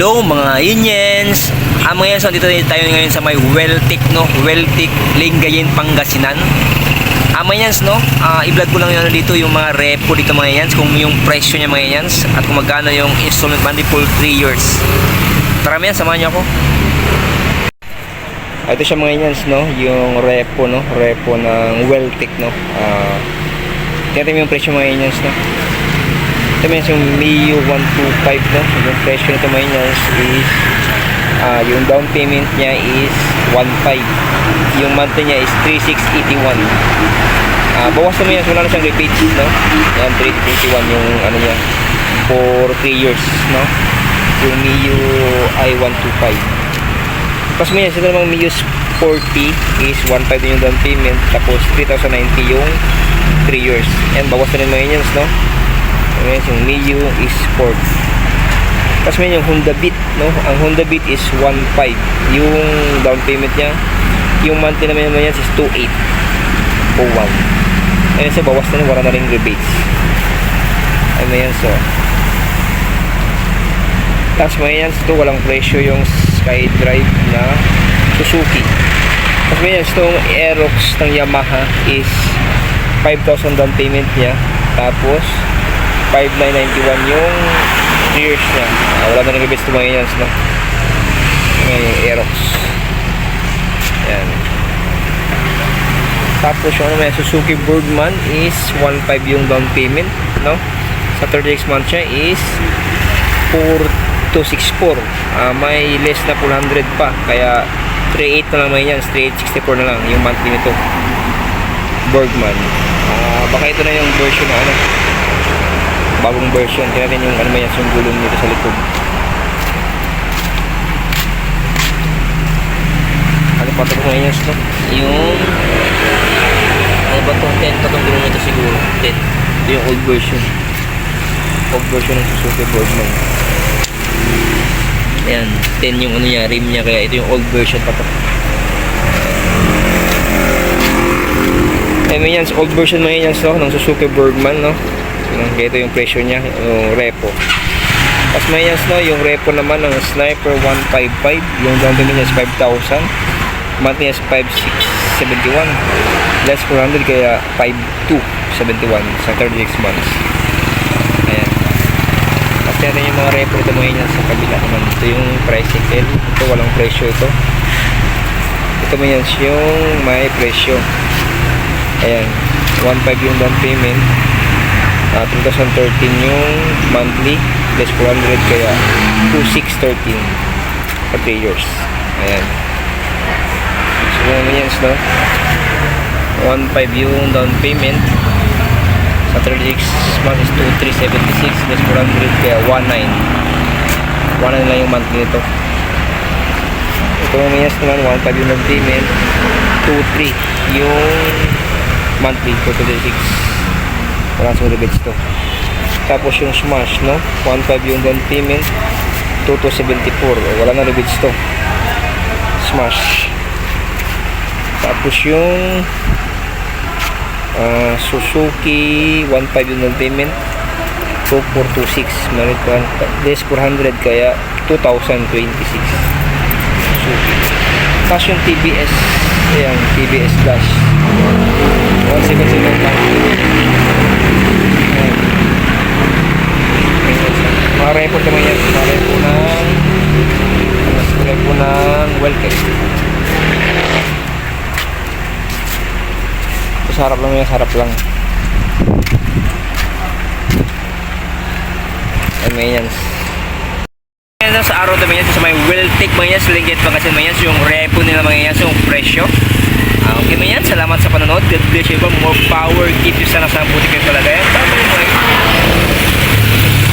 Hello mga Unions! Mga Unions, dito tayo ngayon sa may Weltic, no? Weltic, Lingayen, Pangasinan. Mga Unions, no? I-vlog ko lang yun dito yung mga repo dito mga Unions, kung yung presyo niya mga Unions, at kung magkano yung installment monthly for 3 years. Tara mga Unions, samahan niyo ako. Ito siya mga Unions, no? Yung repo, no? Repo ng Weltic, no? Tingnan mo yung presyo mga Unions, no? Ito may yung Mio 125, no? Yung presyo nito may is yung down payment niya is 1.5. Yung monthly niya is 3,681. Bawas naman yan, wala na siyang rebates, no? Yan, 3,681 yung ano niya for 3 years, no? Yung Mio i125. Tapos may sila namang Mio Sporty is 1.5 din yung down payment, tapos 3,090 yung 3 years. Yan, bawas na rin mga yun, no? Ayan, yung Mio Sport. Tapos may yung Honda Beat, no? Ang Honda Beat is 1.5 yung down payment niya. Yung monthly naman yan is 2,801. Ayan, so bawas na rin, wala na rin rebates. Ayan, so tapos may yan, ito walang presyo yung SkyDrive na Suzuki. Tapos may yan, itong Aerox ng Yamaha is 5,000 down payment niya. Tapos 5,991 yung years niya. Wala na rin rebates ito mga Unions, no? May Aerox. Yan. Tapos yung may Suzuki Birdman is 1.5 yung down payment, no? Sa 36 months siya is 4,264. May less na 400 pa, kaya 3,800 na lang mga Unions, 3,864 na lang yung monthly nito Birdman. Baka ito na yung version na ano, bagong version. Tingnan natin yung ano may yung gulong nito sa likod. Ano pa ito kung ngayon ito? Yung ano ba itong 10 pa itong gulong nito siguro? 10. Ito yung old version. Old version ng Suzuki Birdman. Ayan, 10 yung ano niya, rim niya, kaya ito yung old version pa ito. Ayan may yan, old version may yan ng Suzuki Birdman, no? Kaya ito yung presyo niya, yung repo. Tapos may yan, no? Yung repo naman ng Sniper 155, yung down payment niya is 5,000, monthly niya is 5,671, less 400, kaya 5,271 sa 36 months. Ayan. Tapos natin yung mga repo ito mga yan sa kabila naman. Ito yung tricycle, ito walang presyo ito. Ito may yan yung may presyo. Ayan, 1.5 yung down payment, 2013 yung monthly, less 400, kaya 2,613 for 3 years. Ayan. So kung ano yan, no? 1.5 yung down payment, sa 36 months is 2,376, less 400, kaya 1,900 lang yung monthly nito. Ito kung ano yan naman, 1.5 yung down payment, 2,3 yung monthly for 36. Wala sa rebates to. Tapos yung Smash, no? 1.5 yung down payment, 2,274. Wala na rebates to. Smash. Tapos yung Suzuki 1.5 yung down payment, 2,426. Meron pa less 400, kaya 2,026. Suzuki. Tapos yung TBS, ayan, TBS Dash 1 second lang. Mga repo naman yan, mga repo ng Weltic. Ito sa harap lang yan, sa harap lang. Ayan mga yan. Sa araw naman yan, sa may Weltic mga yan, sa Lingayen, Pangasinan mga yan, yung repo nila mga yan, yung presyo. Okay mga yan, salamat sa panonood. God bless you, more power, keep you sana sa buti kayong kalagayan.